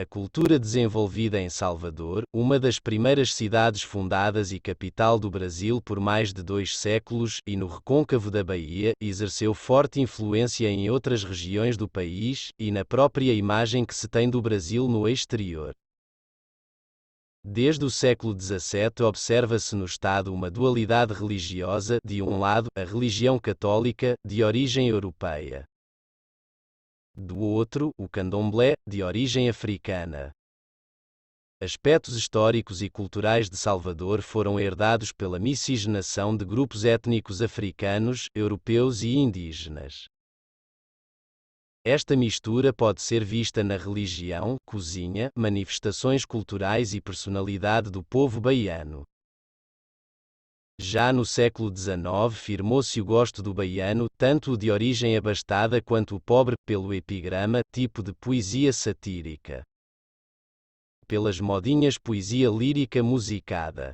A cultura desenvolvida em Salvador, uma das primeiras cidades fundadas e capital do Brasil por mais de 2 séculos, e no recôncavo da Bahia, exerceu forte influência em outras regiões do país, e na própria imagem que se tem do Brasil no exterior. Desde o século XVII observa-se no Estado uma dualidade religiosa, de um lado, a religião católica, de origem europeia. Do outro, o candomblé, de origem africana. Aspectos históricos e culturais de Salvador foram herdados pela miscigenação de grupos étnicos africanos, europeus e indígenas. Esta mistura pode ser vista na religião, cozinha, manifestações culturais e personalidade do povo baiano. Já no século XIX firmou-se o gosto do baiano, tanto o de origem abastada quanto o pobre, pelo epigrama, tipo de poesia satírica. Pelas modinhas poesia lírica musicada.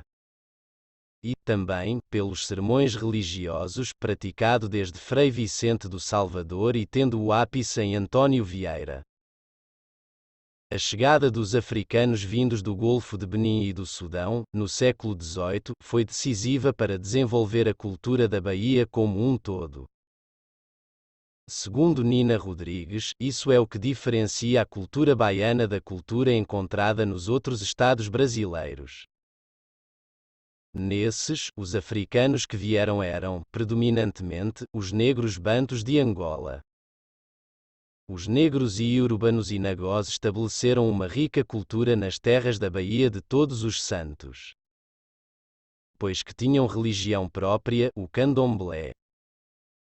E, também, pelos sermões religiosos, praticado desde Frei Vicente do Salvador e tendo o ápice em Antônio Vieira. A chegada dos africanos vindos do Golfo de Benim e do Sudão, no século XVIII, foi decisiva para desenvolver a cultura da Bahia como um todo. Segundo Nina Rodrigues, isso é o que diferencia a cultura baiana da cultura encontrada nos outros estados brasileiros. Nesses, os africanos que vieram eram, predominantemente, os negros bantus de Angola. Os negros e iorubãos e nagós estabeleceram uma rica cultura nas terras da Baía de Todos os Santos. Pois que tinham religião própria, o candomblé.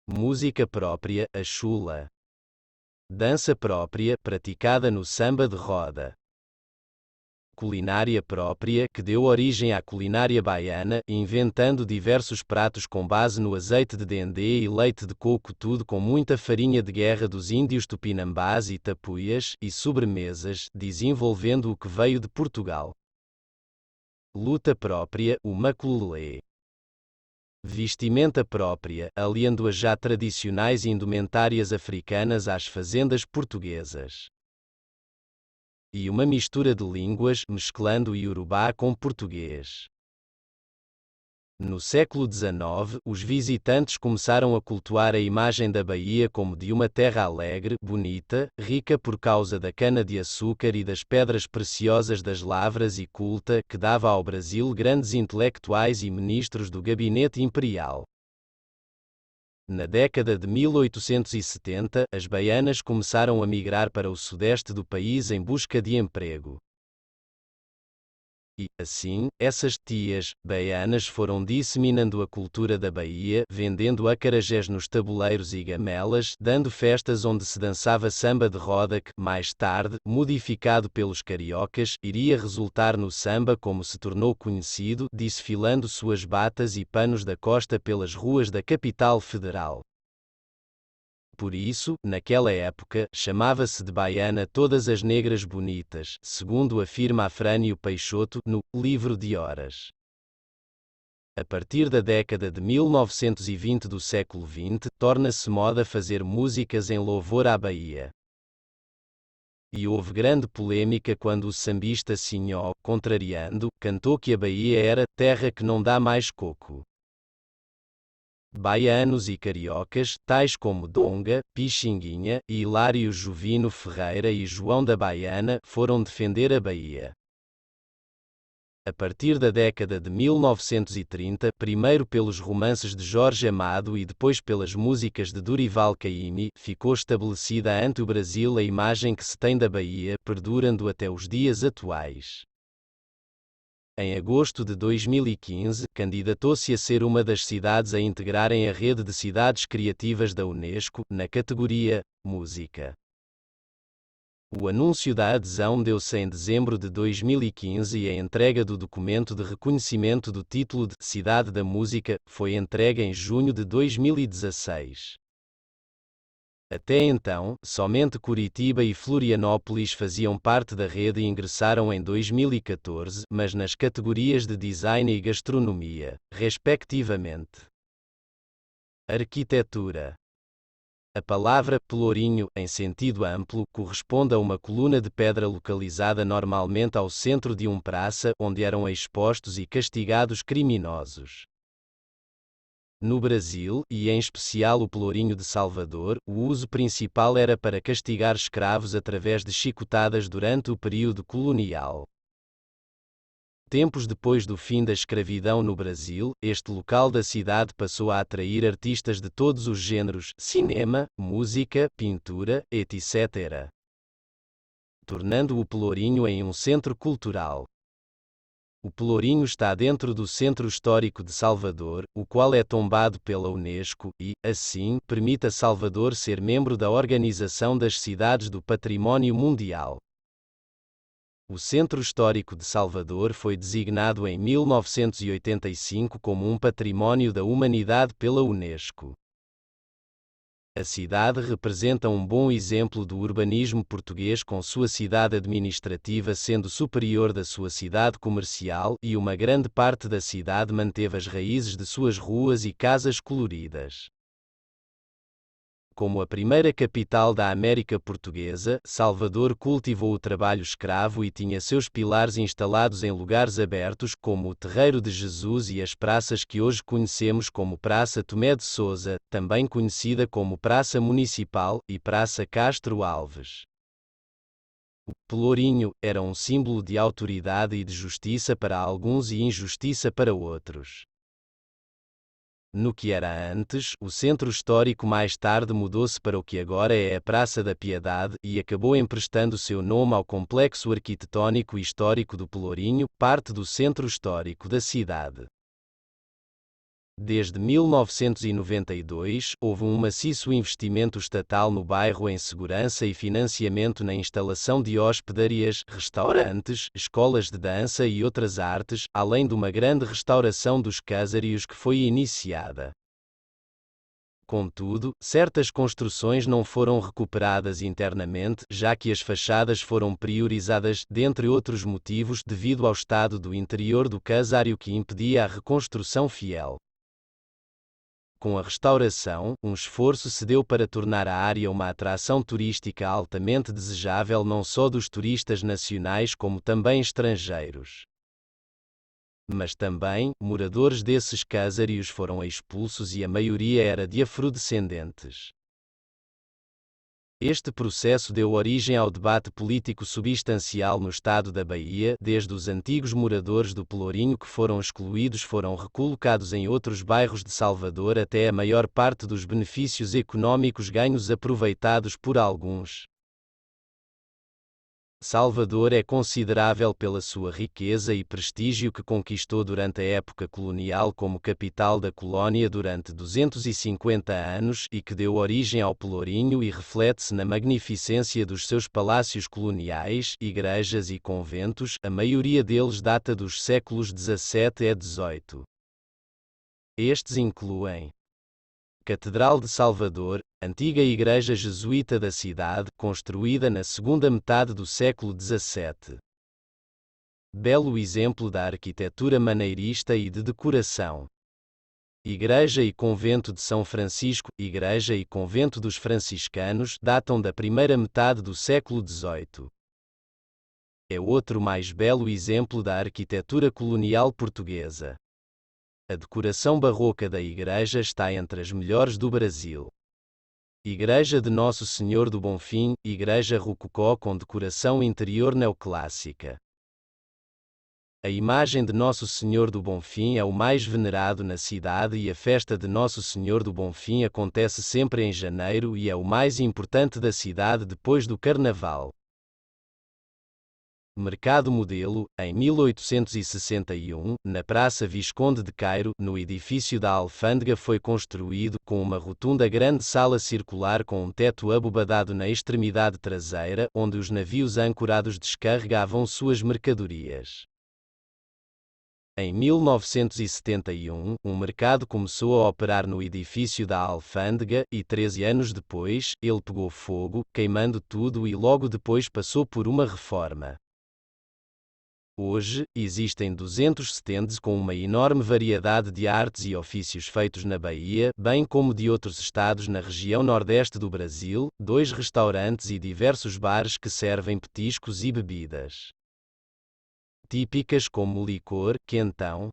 Música própria, a chula. Dança própria, praticada no samba de roda. Culinária própria, que deu origem à culinária baiana, inventando diversos pratos com base no azeite de dendê e leite de coco, tudo com muita farinha de guerra dos índios tupinambás e tapuias, e sobremesas, desenvolvendo o que veio de Portugal. Luta própria, o maculelê. Vestimenta própria, aliando as já tradicionais indumentárias africanas às fazendas portuguesas. E uma mistura de línguas, mesclando o iorubá com português. No século XIX, os visitantes começaram a cultuar a imagem da Bahia como de uma terra alegre, bonita, rica por causa da cana-de-açúcar e das pedras preciosas das lavras e culta, que dava ao Brasil grandes intelectuais e ministros do gabinete imperial. Na década de 1870, as baianas começaram a migrar para o sudeste do país em busca de emprego. E, assim, essas tias baianas foram disseminando a cultura da Bahia, vendendo acarajés nos tabuleiros e gamelas, dando festas onde se dançava samba de roda que, mais tarde, modificado pelos cariocas, iria resultar no samba como se tornou conhecido, desfilando suas batas e panos da costa pelas ruas da capital federal. Por isso, naquela época, chamava-se de baiana todas as negras bonitas, segundo afirma Afrânio Peixoto, no Livro de Horas. A partir da década de 1920 do século XX, torna-se moda fazer músicas em louvor à Bahia. E houve grande polêmica quando o sambista Sinhó, contrariando, cantou que a Bahia era terra que não dá mais coco. Baianos e cariocas, tais como Donga, Pixinguinha, e Hilário Juvino Ferreira e João da Baiana, foram defender a Bahia. A partir da década de 1930, primeiro pelos romances de Jorge Amado e depois pelas músicas de Dorival Caymmi, ficou estabelecida ante o Brasil a imagem que se tem da Bahia, perdurando até os dias atuais. Em agosto de 2015, candidatou-se a ser uma das cidades a integrarem a rede de cidades criativas da Unesco, na categoria Música. O anúncio da adesão deu-se em dezembro de 2015 e a entrega do documento de reconhecimento do título de Cidade da Música foi entregue em junho de 2016. Até então, somente Curitiba e Florianópolis faziam parte da rede e ingressaram em 2014, mas nas categorias de design e gastronomia, respectivamente. Arquitetura. A palavra pelourinho, em sentido amplo, corresponde a uma coluna de pedra localizada normalmente ao centro de uma praça, onde eram expostos e castigados criminosos. No Brasil, e em especial o Pelourinho de Salvador, o uso principal era para castigar escravos através de chicotadas durante o período colonial. Tempos depois do fim da escravidão no Brasil, este local da cidade passou a atrair artistas de todos os gêneros, cinema, música, pintura, etc., tornando o Pelourinho em um centro cultural. O Pelourinho está dentro do Centro Histórico de Salvador, o qual é tombado pela Unesco e, assim, permite a Salvador ser membro da Organização das Cidades do Património Mundial. O Centro Histórico de Salvador foi designado em 1985 como um Património da Humanidade pela Unesco. A cidade representa um bom exemplo do urbanismo português, com sua cidade administrativa sendo superior da sua cidade comercial, e uma grande parte da cidade manteve as raízes de suas ruas e casas coloridas. Como a primeira capital da América Portuguesa, Salvador cultivou o trabalho escravo e tinha seus pilares instalados em lugares abertos, como o Terreiro de Jesus e as praças que hoje conhecemos como Praça Tomé de Sousa, também conhecida como Praça Municipal, e Praça Castro Alves. O Pelourinho era um símbolo de autoridade e de justiça para alguns e injustiça para outros. No que era antes, o centro histórico mais tarde mudou-se para o que agora é a Praça da Piedade, e acabou emprestando seu nome ao complexo arquitetônico e histórico do Pelourinho, parte do centro histórico da cidade. Desde 1992, houve um maciço investimento estatal no bairro em segurança e financiamento na instalação de hospedarias, restaurantes, escolas de dança e outras artes, além de uma grande restauração dos casários que foi iniciada. Contudo, certas construções não foram recuperadas internamente, já que as fachadas foram priorizadas, dentre outros motivos, devido ao estado do interior do casário que impedia a reconstrução fiel. Com a restauração, um esforço se deu para tornar a área uma atração turística altamente desejável não só dos turistas nacionais como também estrangeiros. Mas também, moradores desses casários foram expulsos e a maioria era de afrodescendentes. Este processo deu origem ao debate político substancial no estado da Bahia, desde os antigos moradores do Pelourinho que foram excluídos foram recolocados em outros bairros de Salvador até a maior parte dos benefícios econômicos ganhos aproveitados por alguns. Salvador é considerável pela sua riqueza e prestígio que conquistou durante a época colonial como capital da colónia durante 250 anos e que deu origem ao Pelourinho e reflete-se na magnificência dos seus palácios coloniais, igrejas e conventos, a maioria deles data dos séculos XVII e XVIII. Estes incluem Catedral de Salvador, antiga igreja jesuíta da cidade, construída na segunda metade do século XVII. Belo exemplo da arquitetura maneirista e de decoração. Igreja e Convento de São Francisco, Igreja e Convento dos Franciscanos, datam da primeira metade do século XVIII. É outro mais belo exemplo da arquitetura colonial portuguesa. A decoração barroca da igreja está entre as melhores do Brasil. Igreja de Nosso Senhor do Bonfim, igreja rococó com decoração interior neoclássica. A imagem de Nosso Senhor do Bonfim é o mais venerado na cidade e a festa de Nosso Senhor do Bonfim acontece sempre em janeiro e é o mais importante da cidade depois do Carnaval. Mercado Modelo, em 1861, na Praça Visconde de Cairo, no edifício da Alfândega foi construído, com uma rotunda grande sala circular com um teto abobadado na extremidade traseira, onde os navios ancorados descarregavam suas mercadorias. Em 1971, um mercado começou a operar no edifício da Alfândega, e 13 anos depois, ele pegou fogo, queimando tudo e logo depois passou por uma reforma. Hoje, existem 200 stands com uma enorme variedade de artes e ofícios feitos na Bahia, bem como de outros estados na região nordeste do Brasil, 2 restaurantes e diversos bares que servem petiscos e bebidas típicas como licor, quentão.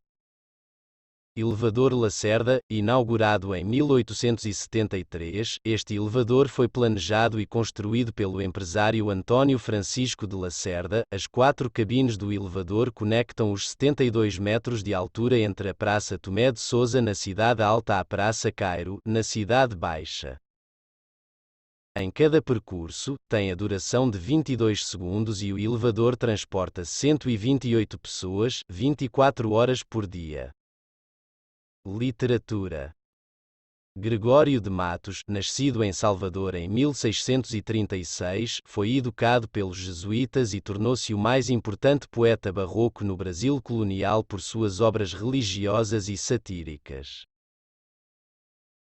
Elevador Lacerda, inaugurado em 1873, este elevador foi planejado e construído pelo empresário Antônio Francisco de Lacerda. As 4 cabines do elevador conectam os 72 metros de altura entre a Praça Tomé de Sousa na Cidade Alta à Praça Cairo, na Cidade Baixa. Em cada percurso, tem a duração de 22 segundos e o elevador transporta 128 pessoas, 24 horas por dia. Literatura. Gregório de Matos, nascido em Salvador em 1636, foi educado pelos jesuítas e tornou-se o mais importante poeta barroco no Brasil colonial por suas obras religiosas e satíricas.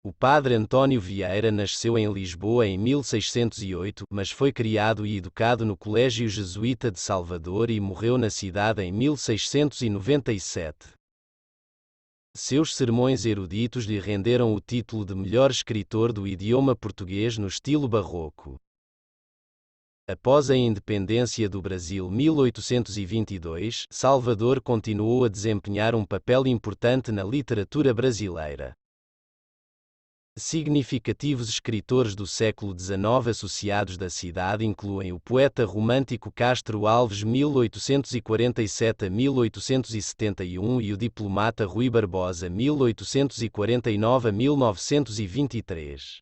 O padre Antônio Vieira nasceu em Lisboa em 1608, mas foi criado e educado no Colégio Jesuíta de Salvador e morreu na cidade em 1697. Seus sermões eruditos lhe renderam o título de melhor escritor do idioma português no estilo barroco. Após a independência do Brasil 1822, Salvador continuou a desempenhar um papel importante na literatura brasileira. Significativos escritores do século XIX associados da cidade incluem o poeta romântico Castro Alves 1847 a 1871 e o diplomata Rui Barbosa 1849 a 1923.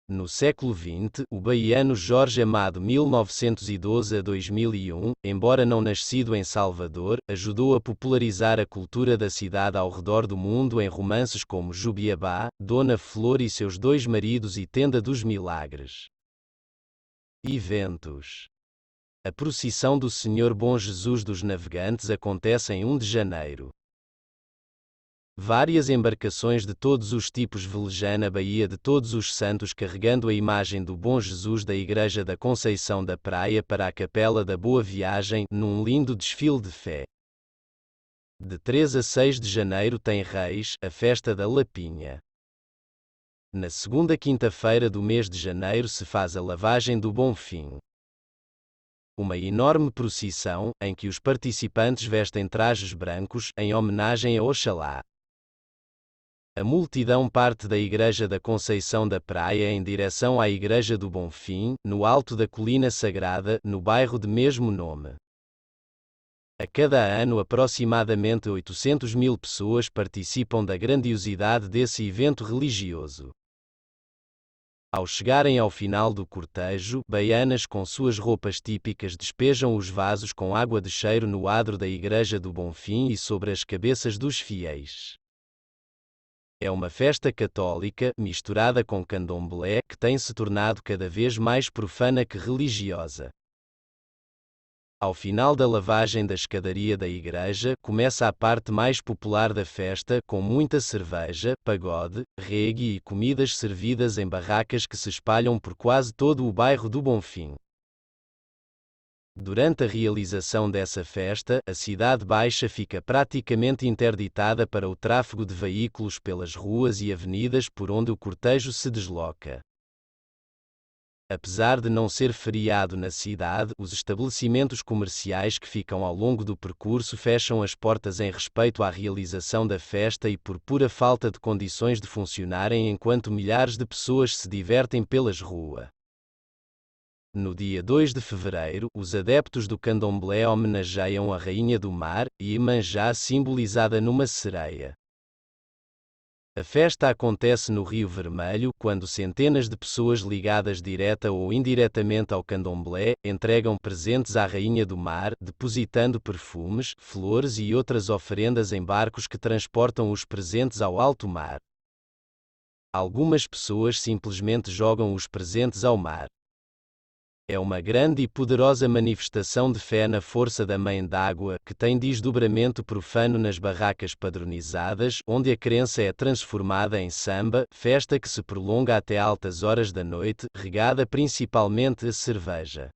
No século XX, o baiano Jorge Amado 1912 a 2001, embora não nascido em Salvador, ajudou a popularizar a cultura da cidade ao redor do mundo em romances como Jubiabá, Dona Flor e seus 2 maridos e Tenda dos Milagres. Eventos. A procissão do Senhor Bom Jesus dos Navegantes acontece em 1 de janeiro. Várias embarcações de todos os tipos velejam na Baía de Todos os Santos carregando a imagem do Bom Jesus da Igreja da Conceição da Praia para a Capela da Boa Viagem, num lindo desfile de fé. De 3 a 6 de janeiro tem Reis, a festa da Lapinha. Na segunda quinta-feira do mês de janeiro se faz a lavagem do Bonfim. Uma enorme procissão, em que os participantes vestem trajes brancos, em homenagem a Oxalá. A multidão parte da Igreja da Conceição da Praia em direção à Igreja do Bonfim, no alto da Colina Sagrada, no bairro de mesmo nome. A cada ano aproximadamente 800.000 pessoas participam da grandiosidade desse evento religioso. Ao chegarem ao final do cortejo, baianas com suas roupas típicas despejam os vasos com água de cheiro no adro da Igreja do Bonfim e sobre as cabeças dos fiéis. É uma festa católica, misturada com candomblé, que tem se tornado cada vez mais profana que religiosa. Ao final da lavagem da escadaria da igreja, começa a parte mais popular da festa, com muita cerveja, pagode, reggae e comidas servidas em barracas que se espalham por quase todo o bairro do Bonfim. Durante a realização dessa festa, a Cidade Baixa fica praticamente interditada para o tráfego de veículos pelas ruas e avenidas por onde o cortejo se desloca. Apesar de não ser feriado na cidade, os estabelecimentos comerciais que ficam ao longo do percurso fecham as portas em respeito à realização da festa e por pura falta de condições de funcionarem enquanto milhares de pessoas se divertem pelas ruas. No dia 2 de fevereiro, os adeptos do candomblé homenageiam a Rainha do Mar, Iemanjá simbolizada numa sereia. A festa acontece no Rio Vermelho, quando centenas de pessoas ligadas direta ou indiretamente ao candomblé, entregam presentes à Rainha do Mar, depositando perfumes, flores e outras oferendas em barcos que transportam os presentes ao alto mar. Algumas pessoas simplesmente jogam os presentes ao mar. É uma grande e poderosa manifestação de fé na força da Mãe d'Água, que tem desdobramento profano nas barracas padronizadas, onde a crença é transformada em samba, festa que se prolonga até altas horas da noite, regada principalmente a cerveja.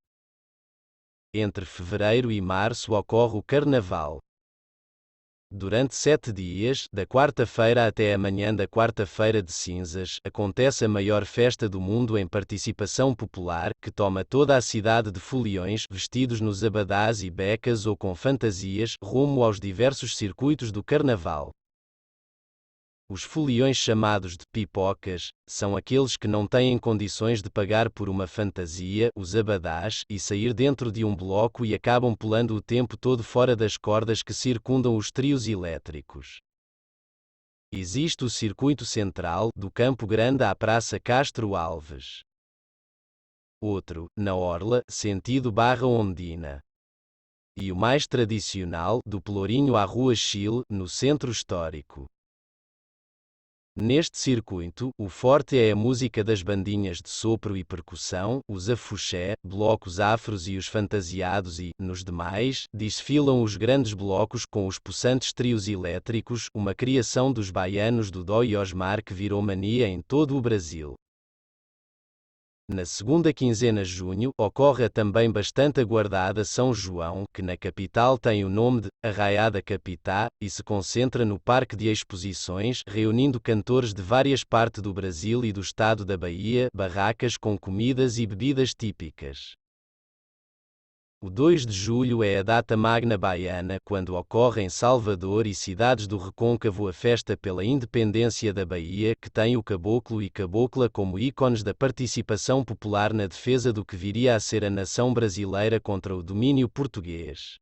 Entre fevereiro e março ocorre o Carnaval. Durante 7 dias, da quarta-feira até a manhã da quarta-feira de cinzas, acontece a maior festa do mundo em participação popular, que toma toda a cidade de foliões, vestidos nos abadás e becas ou com fantasias, rumo aos diversos circuitos do Carnaval. Os foliões chamados de pipocas, são aqueles que não têm condições de pagar por uma fantasia, os abadás, e sair dentro de um bloco e acabam pulando o tempo todo fora das cordas que circundam os trios elétricos. Existe o circuito central, do Campo Grande à Praça Castro Alves. Outro, na Orla, sentido Barra Ondina. E o mais tradicional, do Pelourinho à Rua Chile, no centro histórico. Neste circuito, o forte é a música das bandinhas de sopro e percussão, os afuxé, blocos afros e os fantasiados e, nos demais, desfilam os grandes blocos com os possantes trios elétricos, uma criação dos baianos do Dó e Osmar que virou mania em todo o Brasil. Na segunda quinzena de junho, ocorre a também bastante aguardada São João, que na capital tem o nome de Arraiá da Capitá, e se concentra no Parque de Exposições, reunindo cantores de várias partes do Brasil e do estado da Bahia, barracas com comidas e bebidas típicas. O 2 de julho é a data magna baiana, quando ocorre em Salvador e cidades do Recôncavo a festa pela independência da Bahia, que tem o caboclo e cabocla como ícones da participação popular na defesa do que viria a ser a nação brasileira contra o domínio português.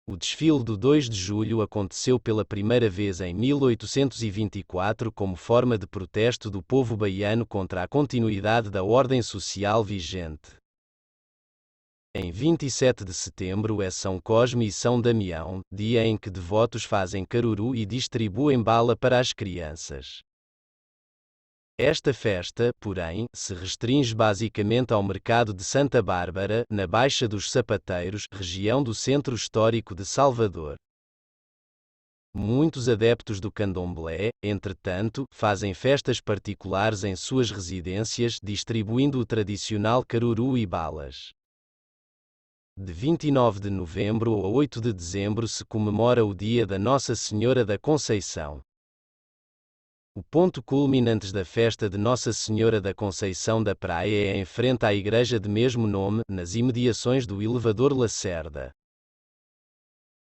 O desfile do 2 de julho aconteceu pela primeira vez em 1824 como forma de protesto do povo baiano contra a continuidade da ordem social vigente. Em 27 de setembro é São Cosme e São Damião, dia em que devotos fazem caruru e distribuem bala para as crianças. Esta festa, porém, se restringe basicamente ao mercado de Santa Bárbara, na Baixa dos Sapateiros, região do centro histórico de Salvador. Muitos adeptos do candomblé, entretanto, fazem festas particulares em suas residências, distribuindo o tradicional caruru e balas. De 29 de novembro a 8 de dezembro se comemora o Dia da Nossa Senhora da Conceição. O ponto culminante da festa de Nossa Senhora da Conceição da Praia é em frente à igreja de mesmo nome, nas imediações do elevador Lacerda.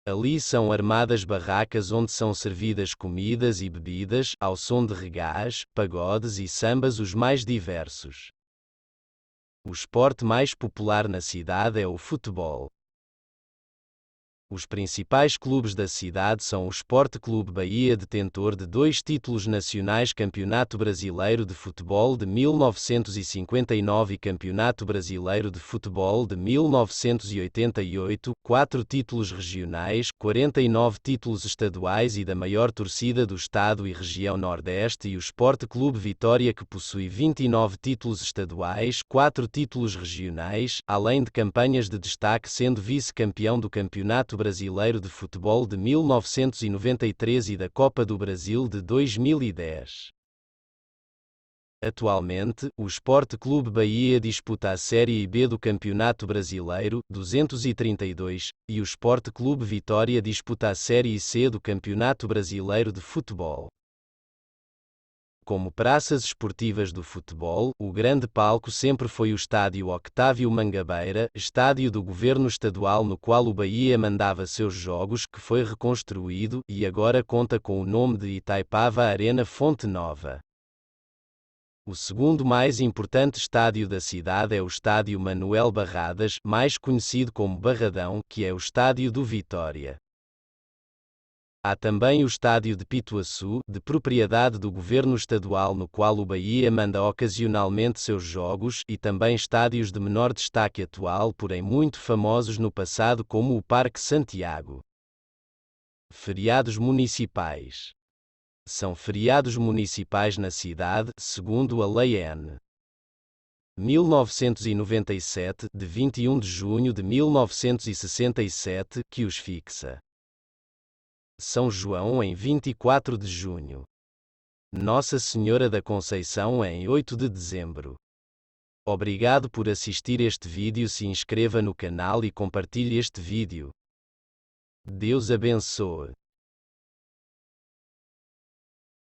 Ali são armadas barracas onde são servidas comidas e bebidas, ao som de regás, pagodes e sambas os mais diversos. O esporte mais popular na cidade é o futebol. Os principais clubes da cidade são o Sport Clube Bahia, detentor de 2 títulos nacionais, Campeonato Brasileiro de Futebol de 1959 e Campeonato Brasileiro de Futebol de 1988, 4 títulos regionais, 49 títulos estaduais e da maior torcida do estado e região Nordeste, e o Sport Clube Vitória, que possui 29 títulos estaduais, 4 títulos regionais, além de campanhas de destaque, sendo vice-campeão do Campeonato Brasileiro de Futebol de 1993 e da Copa do Brasil de 2010. Atualmente, o Sport Clube Bahia disputa a Série B do Campeonato Brasileiro, 232, e o Sport Clube Vitória disputa a Série C do Campeonato Brasileiro de Futebol. Como praças esportivas do futebol, o grande palco sempre foi o Estádio Octávio Mangabeira, estádio do governo estadual no qual o Bahia mandava seus jogos, que foi reconstruído, e agora conta com o nome de Itaipava Arena Fonte Nova. O segundo mais importante estádio da cidade é o Estádio Manuel Barradas, mais conhecido como Barradão, que é o estádio do Vitória. Há também o Estádio de Pituaçu, de propriedade do governo estadual, no qual o Bahia manda ocasionalmente seus jogos, e também estádios de menor destaque atual, porém muito famosos no passado, como o Parque Santiago. Feriados municipais. São feriados municipais na cidade, segundo a Lei N. 1997, de 21 de junho de 1967, que os fixa. São João em 24 de junho. Nossa Senhora da Conceição em 8 de dezembro. Obrigado por assistir este vídeo. Se inscreva no canal e compartilhe este vídeo. Deus abençoe.